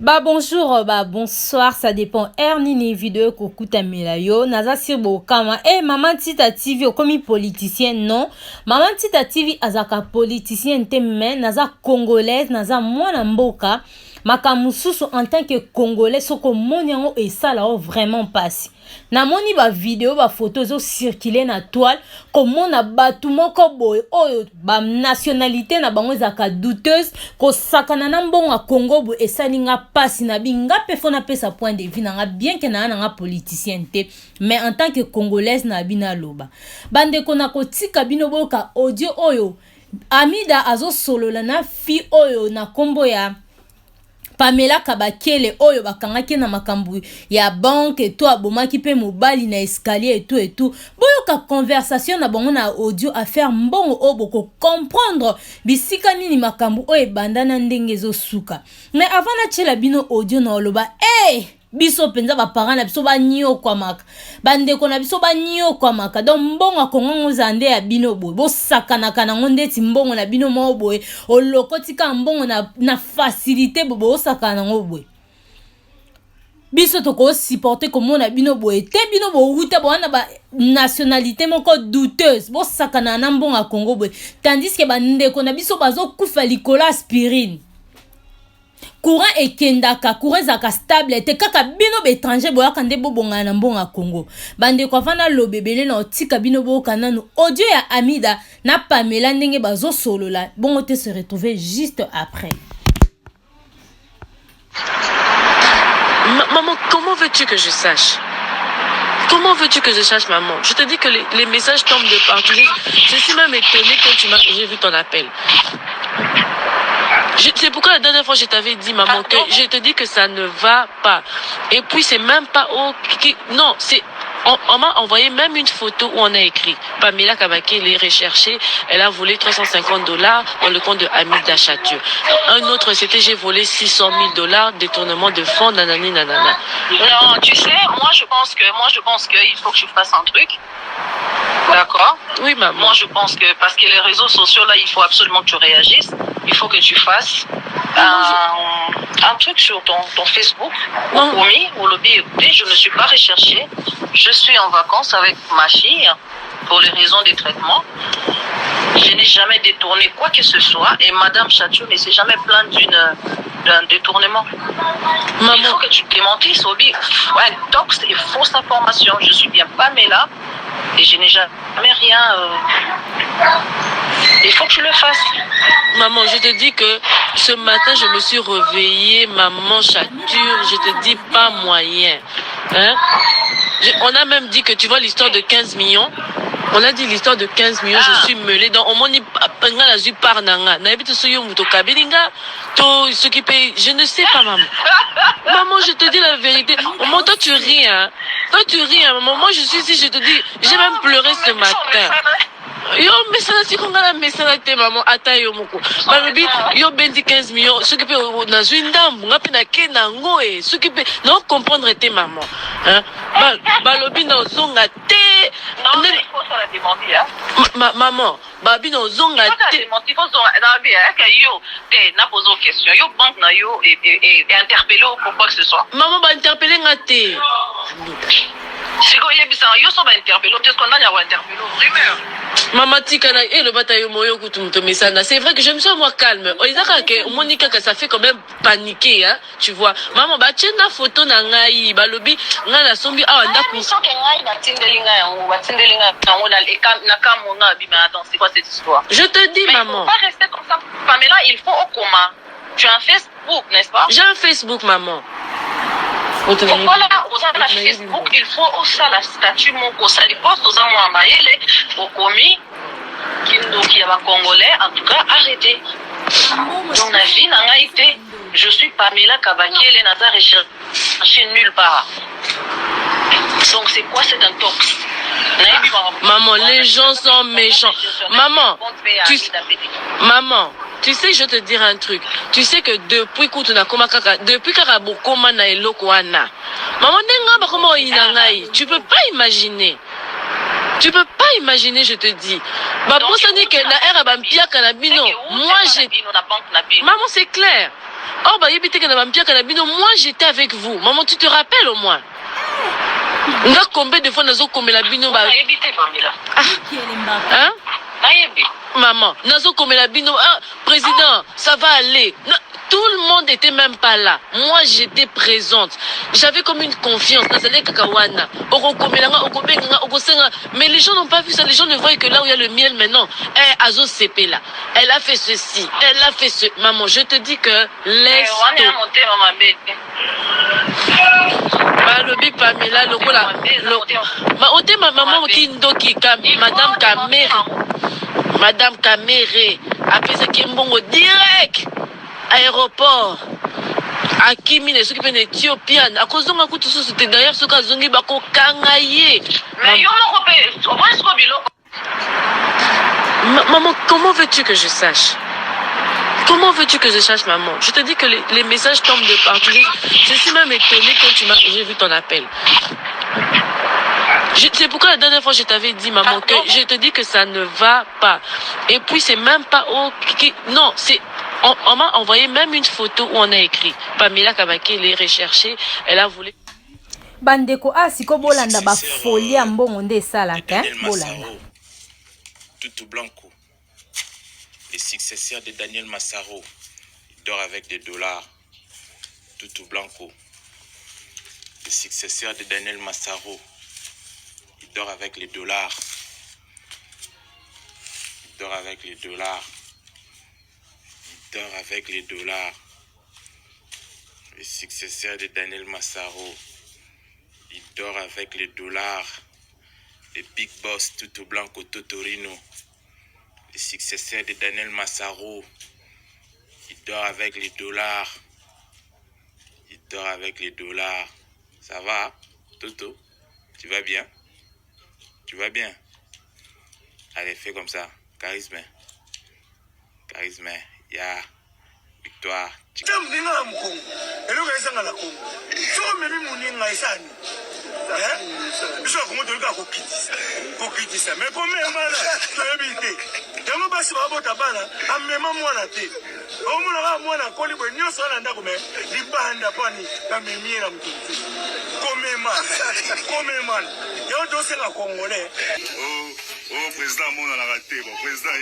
Bah bonjour, bah bonsoir, ça dépend. Ernini vidéo kokuta milayo, naza sirbo kama. Maman Tita TV okomi politicien non. Maman Tita TV azaka politicien te men, naza congolaise, naza mwana mboka. Makamususu en tant que congolais soko moni yango esala o vraiment passe. Na moni ba vidéo ba photo zo circuler na toile comment na batu moko boy oyo ba nationalité na bango ezaka douteuse ko sakana na mbongo Congo bo esali nga passe na binga pe fona pesa point de vue na bien que na nga politicien te mais en tant que congolaise na bina loba bande kona ko tika bino boka audio oyo Amida azo solola na fi oyo na kombo ya Pamela Kabakele oyo bakangaki na makambu ya banque to abomaki pe mobali na escalier et tout boyoka conversation na bango na audio affaire mbongo oboko comprendre bisika nini makambu oyo bandana ndenge zo suka mais avant na tshela bino audio na oloba biso penza ba parents na biso ba nyo kwa maka bandeko na biso ba nyo kwa maka donc mbongo akongo zande ya bino boy bo sakana kana ngondeti mbongo na bino mo boy olokotika mbongo na facilité bo sakana ngo boy biso toko supporter comme na bino boy te bino bo uta bo na ba nationalité moko douteuse bo sakana na mbongo akongo boy tandis que bandeko na biso bazo kufa likola aspirine courant ekendaka courant zaka stable te kaka bino be étranger boyaka nde bobonga na mbonga Congo bande kwa fana lobebele na otika bino boka nanu audio ya Amida na Pamela ndenge bazo solola bongo te se retrouver juste après. Maman, comment veux-tu que je sache? Comment veux-tu que je sache, maman? Je te dis que les messages tombent de partout. Je suis même étonnée quand j'ai vu ton appel. C'est pourquoi la dernière fois je t'avais dit, maman, que je te dis que ça ne va pas. Et puis c'est même pas non, c'est on m'a envoyé même une photo où on a écrit Pamela Kabakele est recherchée, elle a volé $350 dans le compte de Amida Chatu. Un autre c'était j'ai volé $600,000 détournement de fonds nanani nanana. Non, tu sais, moi je pense que il faut que tu fasses un truc. D'accord? Oui, maman. Moi je pense que parce que les réseaux sociaux là, il faut absolument que tu réagisses. Il faut que tu fasses un truc sur ton Facebook. Promis, au lobby, écoutez, je ne suis pas recherchée. Je suis en vacances avec ma fille pour les raisons des traitements. Je n'ai jamais détourné quoi que ce soit et Madame Chatu ne s'est jamais plainte d'un détournement. Maman. Il faut que tu démentisses, Obi. Ouais, tox et fausse information. Je suis bien Pamela et je n'ai jamais rien. Il faut que tu le fasses. Maman, je te dis que ce matin, je me suis réveillée, maman Chature, je te dis pas moyen. Hein? On a même dit que tu vois l'histoire de 15 millions. On a dit l'histoire de 15 millions, je suis mêlée dans au monde je ne sais pas, maman. Maman, je te dis la vérité. Maman, toi tu ris, hein. Toi tu ris, hein. Maman, moi je suis ici, je te dis, j'ai même pleuré ce matin. Yo mesala sikongala mesala te maman ata yo moko balobi yo bendi 15 millions ce qui peut na zwindambu ngapi na kena ngoe ce qui peut non comprendre te maman hein balobi na zonga te non il faut ça la demander hein maman babi na zonga te il faut zonga na bien que yo te na poser question yo banque na yo et interpeller pour quoi que ce soit maman ba interpeller nga te siko yebisa yo so ba interpeller te qu'on a ya wa interpeller rumeur. Maman Tikana et le bataillon Moyo Kutumto Mesana. C'est vrai que je me sens moi calme. Monica que ça fait quand même paniquer, hein, tu vois. Maman, bah tiens la photo na ngai, balobi, nga la sombi anda ku. Je te dis maman. Il faut pas rester comme ça. Pamela, il faut au coma. Tu as un Facebook, n'est-ce pas? J'ai un Facebook, maman. Voilà, aux la Facebook, il faut aussi la statut mon ça les postes aux amours maïle au commis qui a congolais en tout cas arrêtez. Dans la vie n'a été je suis Pamela Kabakele n'a recherché nulle part. Donc c'est quoi c'est un tox? Maman, les gens sont méchants. Maman, tu sais, je vais te dire un truc. Tu sais que depuis Karabokoma na Elokwana, maman, tu peux pas imaginer. Tu peux pas imaginer, je te dis. Moi, j'ai. Maman, c'est clair. Oh, bah, moi, j'étais avec vous. Maman, tu te rappelles au moins? Combien de fois nous avons commis la bino? Hein? Maman, nous avons commis la bino. Ah, président, ça va aller. Tout le monde n'était même pas là. Moi, j'étais présente. J'avais comme une confiance. Mais les gens n'ont pas vu ça. Les gens ne voient que là où il y a le miel maintenant. Azo CP là. Elle a fait ceci. Elle a fait ce. Maman, je te dis que laisse. Le big Pamela, le cola. Ma maman qui ndoki Madame Kamere. Après ça qui est bon direct. Aéroport à Kimine, ceux qui viennent d'Éthiopie, à cause de ma coûte, c'était d'ailleurs ce cas zongi bako kangaye. Mais maman, comment veux-tu que je sache? Comment veux-tu que je sache, maman? Je te dis que les messages tombent de partout. Je suis même étonnée quand j'ai vu ton appel. C'est pourquoi la dernière fois je t'avais dit, maman, que je te dis que ça ne va pas. Et puis c'est même pas ok. Non, c'est on m'a envoyé même une photo où on a écrit Pamela Kabake, elle est recherchée, elle a voulu. Bandeko siko bolanda ba folie mbongo nde salaka bolanda. Tutu Blanco, le successeur de Daniel Massaro, il dort avec des dollars. Tutu Blanco, le successeur de Daniel Massaro, il dort avec les dollars. Il dort avec les dollars. Il dort avec les dollars. Le successeur de Daniel Massaro, il dort avec les dollars. Le big boss Tutu Blanco Totorino, le successeur de Daniel Massaro, il dort avec les dollars. Il dort avec les dollars. Ça va, Toto? Tu vas bien? Tu vas bien? Allez, fais comme ça. Charisme. Charisme. Ya. Victoire. Mais pour oh, président, mon a raté. Bon, président,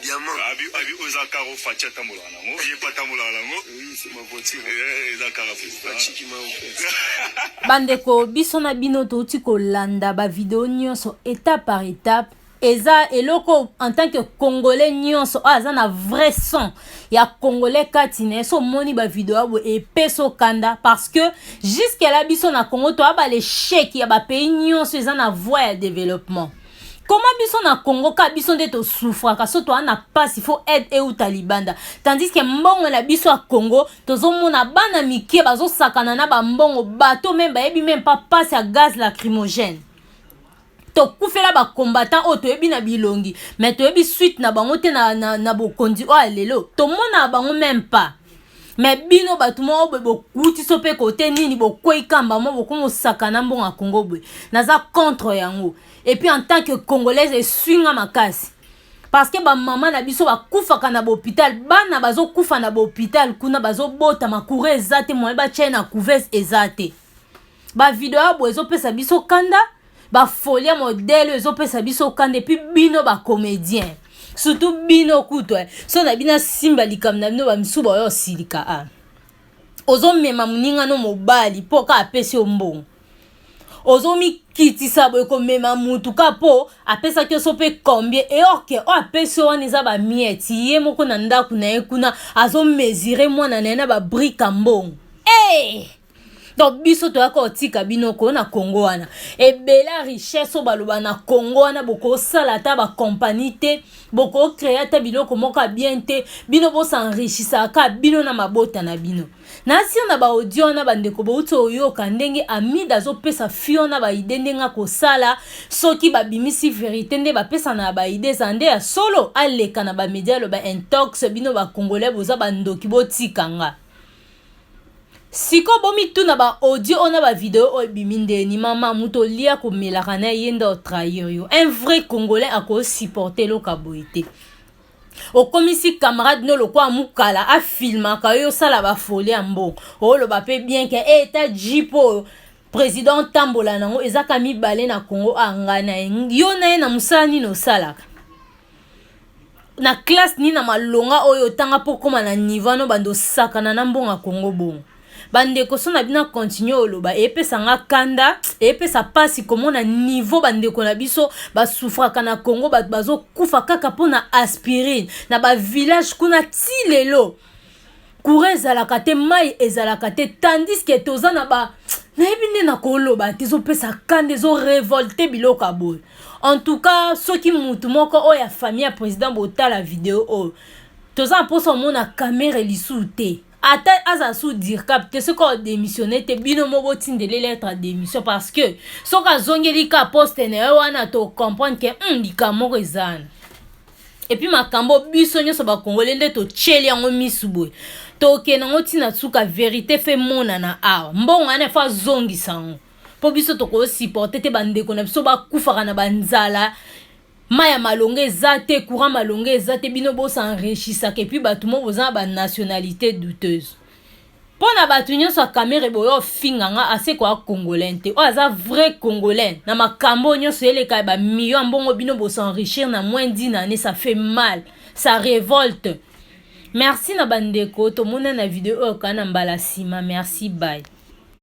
diamant. Abi, Ozakaro Fatia Tamolana. Il n'est pas Tamolana. Oui, c'est ma voiture. Ozakaro président. Bandeko, bisona bino touti ko landa ba vidéo nyonso étape par étape. Eza eloko en tant que Congolais nyonso aza na vrai son ya Congolais katine so moni ba vidéo bo et peso kanda parce que jusqu'à la biso na Congo to aba les chèques ya ba pays nyonso eza na voie de développement. Comment biso na Congo ka biso nde to souffra ka so to ana passe il faut aide et ou talibanda tandis que mbongo la biso a Congo tozo mona bana mikie bazo sakana na ba mbongo bato même ba yebi même pas passe à gaz lacrymogène. To koufela ba combattant o to yebi na bilongi mais to yebi suite na bango te na bokondi o lelo to mona bango même pas mais bino batu mo bo kuti sope côté nini bo koikamba mo ko sakana mbongo a Congo bwe naza contre yango et puis en tant que Congolaise et swinga makasi parce que ba maman na biso ba kufaka na hôpital bana bazo kufa na hôpital kuna bazo bota makure ezate mo ba chena couveuse ezate ba vidéo bo ezo pesa biso kanda ba folie modèle ezo pesa biso kanda et puis bino ba comédien surtout bino kuto so na bina simba likam na bino ba msuba yo silika ozo mema muninga no mobali poka apesi ombongo ozo mi kitisa boy ko mema mutu kapo apesa ke so pe combien et orke o apesi wana za ba mieti ye moko na ndaku na ekuna azo mesurer mwana na ba brique mbongo donc biso to yako tika binoko na Congo wana et bela richesse baloba na Congo wana boko sala ta ba compagnie te boko créer ta biloko moka bien te bino bo s'enrichissa ka bino na mabota na bino na si na ba audio na bandeko bo uto yo kandenge amida zo pesa fio na ba idende nga ko sala soki ba bimisi vérité nde ba pesa na ba ide zande ya solo aleka na ba media lo ba intox bino ba congolais boza ba ndoki bo tikanga. Siko bomi tout na ba audio on a ba vidéo o biminde ni mama muto lia ko melakana yenda o trahir yo un vrai Congolais a ko supporter lo kaboité O komisi camarade no lo kwa mukala a filma ka yo sala ba folie ambo. O lo ba pe bien que eta jipo président Tambola nango ezaka mibale na Congo angana yo na musani no salaka. Na classe ni na malonga oyo tanga po koma na niveau no bando sakana na mbonga Congo bon. Bandeko so na bina continue oloba epesa nga kanda epesa pasi komo na niveau bandeko na biso ba souffraka na Congo bazo kufa kaka pona aspirine na ba village kuna ti lelo courant ezalaka te mai ezalaka te tandis que toza na ba na ebinde na koloba tizo pesa kanda ezo révolter biloka boy. En tout cas soki mutu moko oya famille ya président bota la vidéo o toza poso mona caméra lisu te ata aza sous dire capte ce qu'on démissionné te bino mo botinde les lettres de démission parce que so ka zongeli ka poste ne wana to comprendre que likamoko ezana et puis makambo biso nyoso ba congolais nde to tcheli yango misuboy to kenango tina tsuka vérité fait mona na awa mbongo ana fa zongi sango po biso to ko supporter te bandeko na biso ba kufaka na banzala maya malonga ezate courant malonga ezate bino bo s'enrichissa que puis batu mo boza ba nationalité douteuse pona batu nyonso a caméra boyo finganga assez quoi congolais te o aza vrai congolais na makambo nyonso eleka ba million mbongo bino bo s'enrichir na moins d'1 année ça fait mal ça révolte. Merci na bandeko to mona na vidéo kana mbala sima merci bye.